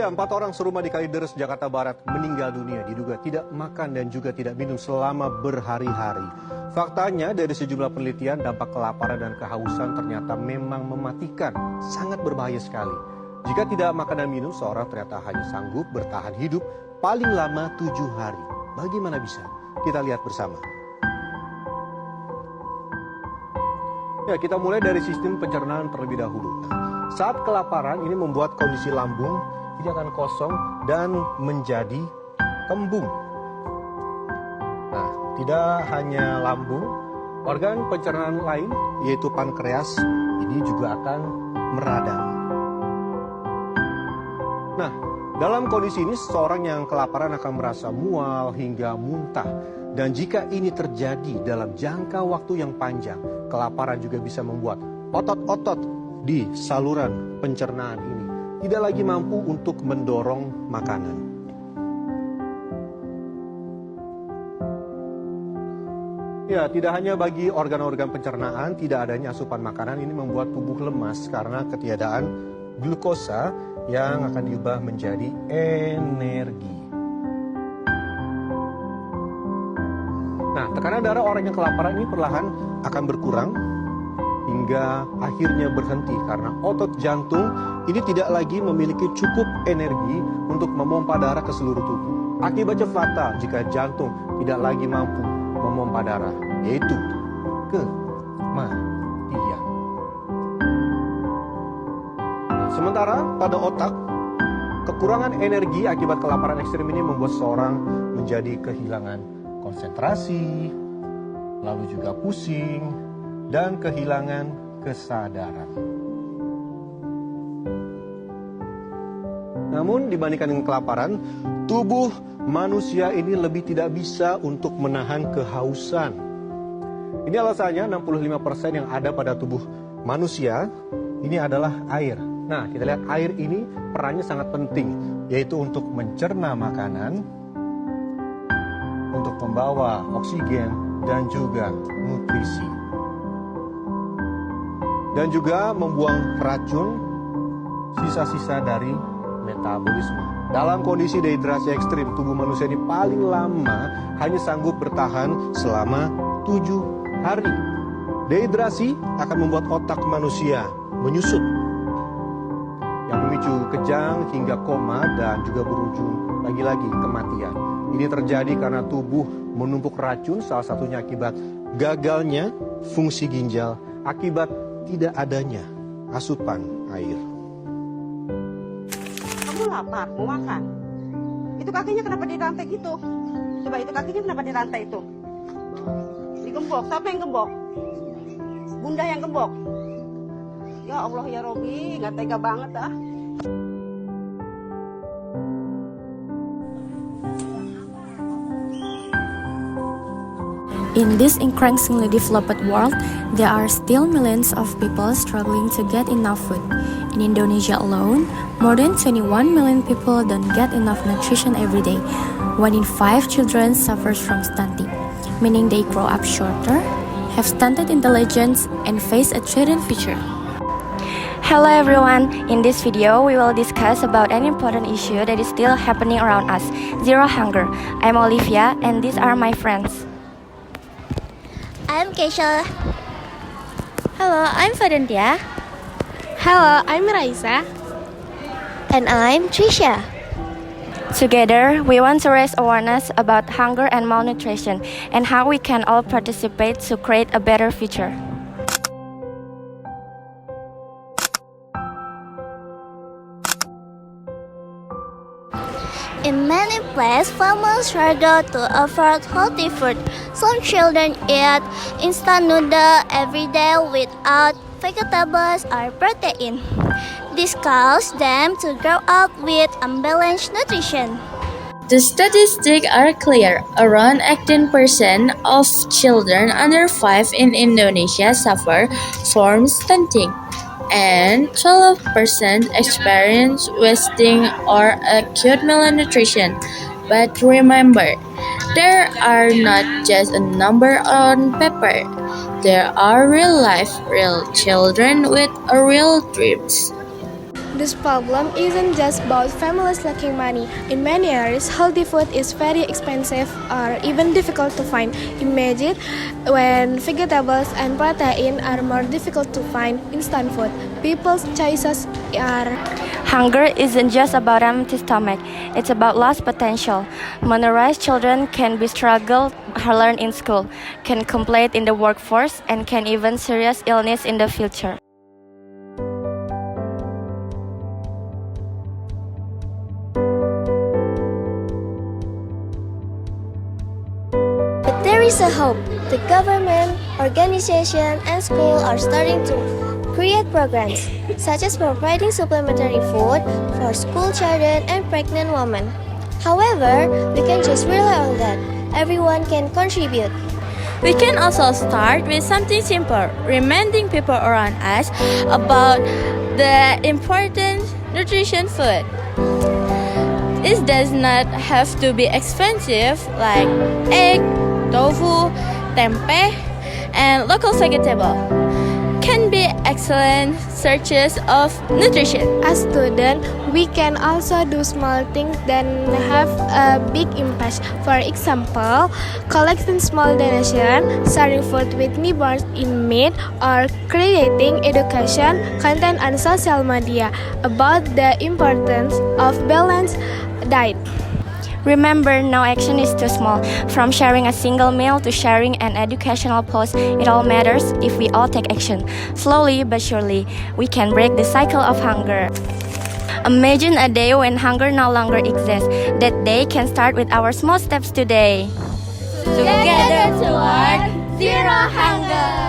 Ya, 4 orang serumah di Kalideres, Jakarta Barat meninggal dunia diduga tidak makan dan juga tidak minum selama berhari-hari. Faktanya dari sejumlah penelitian dampak kelaparan dan kehausan ternyata memang mematikan, sangat berbahaya sekali. Jika tidak makan dan minum, seorang ternyata hanya sanggup bertahan hidup paling lama 7 hari. Bagaimana bisa? Kita lihat bersama. Ya, kita mulai dari sistem pencernaan terlebih dahulu. Saat kelaparan ini membuat kondisi lambung ini akan kosong dan menjadi kembung. Nah, tidak hanya lambung, organ pencernaan lain yaitu pankreas ini juga akan meradang. Nah, dalam kondisi ini seseorang yang kelaparan akan merasa mual hingga muntah. Dan jika ini terjadi dalam jangka waktu yang panjang, kelaparan juga bisa membuat otot-otot di saluran pencernaan ini tidak lagi mampu untuk mendorong makanan. Ya, tidak hanya bagi organ-organ pencernaan, tidak adanya asupan makanan ini membuat tubuh lemas karena ketiadaan glukosa yang akan diubah menjadi energi. Nah, tekanan darah orang yang kelaparan ini perlahan akan berkurang hingga akhirnya berhenti karena otot jantung ini tidak lagi memiliki cukup energi untuk memompa darah ke seluruh tubuh. Akibatnya fatal jika jantung tidak lagi mampu memompa darah, yaitu kematian. Sementara pada otak, kekurangan energi akibat kelaparan ekstrim ini membuat seorang menjadi kehilangan konsentrasi, lalu juga pusing, dan kehilangan kesadaran. Namun dibandingkan dengan kelaparan, tubuh manusia ini lebih tidak bisa untuk menahan kehausan. Ini alasannya 65% yang ada pada tubuh manusia ini adalah air. Nah, kita lihat air ini perannya sangat penting, yaitu untuk mencerna makanan, untuk membawa oksigen dan juga nutrisi. Dan juga membuang racun, sisa-sisa dari metabolisme. Dalam kondisi dehidrasi ekstrim, tubuh manusia ini paling lama hanya sanggup bertahan selama 7 hari. Dehidrasi akan membuat otak manusia menyusut, yang memicu kejang hingga koma dan juga berujung lagi-lagi kematian. Ini terjadi karena tubuh menumpuk racun, salah satunya akibat gagalnya fungsi ginjal, akibat tidak adanya asupan air. Kamu lapar, mau makan? Itu kakinya kenapa dirantai gitu? Coba itu kakinya kenapa dirantai itu? Digembok, siapa yang gembok? Bunda yang gembok? Ya Allah ya Robi, gak tega banget ah. In this increasingly developed world, there are still millions of people struggling to get enough food. In Indonesia alone, more than 21 million people don't get enough nutrition every day. 1 in 5 children suffers from stunting, meaning they grow up shorter, have stunted intelligence, and face a threatened future. Hello everyone, in this video we will discuss about an important issue that is still happening around us, zero hunger. I'm Olivia and these are my friends. I'm Keisha. Hello, I'm Fadentia. Hello, I'm Raisa. And I'm Trisha. Together, we want to raise awareness about hunger and malnutrition and how we can all participate to create a better future. In many places, farmers struggle to afford healthy food. Some children eat instant noodles every day without vegetables or protein. This causes them to grow up with unbalanced nutrition. The statistics are clear. Around 18% of children under 5 in Indonesia suffer from stunting, and 12% experience wasting or acute malnutrition. But remember, there are not just a number on paper. There are real life, real children with real dreams. This problem isn't just about families lacking money. In many areas, healthy food is very expensive or even difficult to find. Imagine when vegetables and protein are more difficult to find instant food. People's choices are... Hunger isn't just about empty stomach, it's about lost potential. Malnourished children can be struggle learn in school, can compete in the workforce, and can even serious illness in the future. But there is a hope. The government, organization, and school are starting to create programs, such as providing supplementary food for school children and pregnant women. However, we can't just rely on that. Everyone can contribute. We can also start with something simple, reminding people around us about the important nutrition food. It does not have to be expensive like egg, tofu, tempeh, and local vegetable. Can be excellent sources of nutrition. As students, we can also do small things that have a big impact. For example, collecting small donations, sharing food with neighbors in need, or creating education content on social media about the importance of balanced diet. Remember, no action is too small. From sharing a single meal to sharing an educational post, it all matters if we all take action. Slowly but surely, we can break the cycle of hunger. Imagine a day when hunger no longer exists. That day can start with our small steps today. Together toward zero hunger!